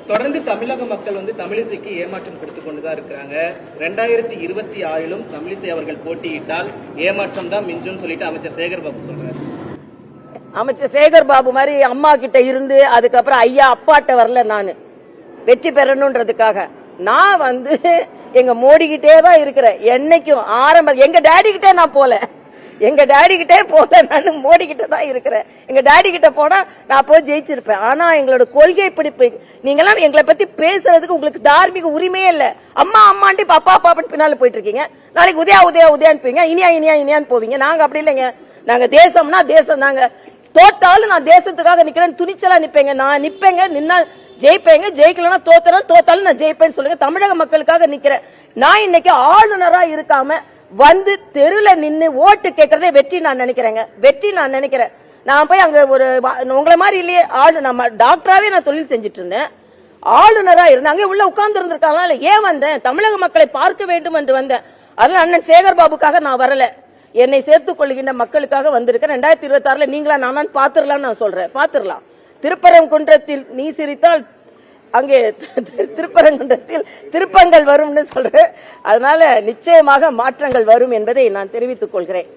தொடர்ந்து தமிழக மக்கள் தமிழிசைக்கு ஏமாற்றம் கொடுத்துக் கொண்டுதான் இருக்கிறாங்க. 2026 தமிழிசை அவர்கள் போட்டியிட்டால் ஏமாற்றம் தான் மிஞ்சும் சொல்லிட்டு அமைச்சர் சேகர் பாபு சொல்றாரு. அமைச்சர் சேகர் பாபு மாதிரி அம்மா கிட்ட இருந்து அதுக்கப்புறம் ஐயா அப்பாட்ட வரல. நான் வெற்றி பெறணும்ன்றதுக்காக நான் எங்க மோடி கிட்டே தான் இருக்கிறேன். என்னைக்கும் எங்க டாடி கிட்டே நான் போல, எங்க டாடி கிட்டே போல, நான் மோடி கிட்ட தான் இருக்கிறேன். எங்க டாடி கிட்ட போனா நான் போய் ஜெயிச்சிருப்பேன். ஆனா எங்களோட கொள்கை பிடிப்பு, நீங்க எல்லாம் எங்களை பத்தி பேசுறதுக்கு உங்களுக்கு தார்மீக உரிமையே இல்ல. அம்மா அம்மாண்டி அப்பா அப்பான்னு பின்னால போயிட்டு இருக்கீங்க. நாளைக்கு உதயா உதயா உதயான்னு போவீங்க, இனியா இனியா இனியான்னு போவீங்க. நாங்க அப்படி இல்லைங்க. நாங்க தேசம்னா தேசம். நாங்க தோட்டாலும் நான் தேசத்துக்காக நிக்கிறேன், துணிச்சலா நிப்பேங்க. நான் நிப்பேங்க, நின்னா ஜெயிப்பேங்க, ஜெயிக்கலன்னா தோத்தாலும் நான் ஜெயிப்பேன்னு சொல்லுங்க. தமிழக மக்களுக்காக நிக்கிறேன். நான் இன்னைக்கு ஆளுநரா இருக்காம தெருல நின்னு ஓட்டு கேட்கறதே வெற்றி நான் நினைக்கிறேங்க. வெற்றி நான் நினைக்கிறேன். நான் போய் அங்க ஒரு உங்களை மாதிரி இல்லையே, நம்ம டாக்டராவே நான் தொழில் செஞ்சுட்டு இருந்தேன், ஆளுநரா இருந்தேன். அங்கே உள்ள உட்கார்ந்து இருந்திருக்காங்க. ஏன் வந்தேன்? தமிழக மக்களை பார்க்க வேண்டும் என்று வந்தேன். அதனால அண்ணன் சேகர் பாபுக்காக நான் வரல, என்னை சேர்த்துக் கொள்கின்ற மக்களுக்காக வந்திருக்கேன். 2026 நீங்களா நான் பாத்துரலாம் நான் சொல்றேன். பாத்துரலாம். திருப்பரங்குன்றத்தில் நீ சிரித்தால் அங்கே திருப்பரங்குன்றத்தில் திருப்பங்கள் வரும்னு சொல்றேன். அதனால நிச்சயமாக மாற்றங்கள் வரும் என்பதை நான் தெரிவித்துக் கொள்கிறேன்.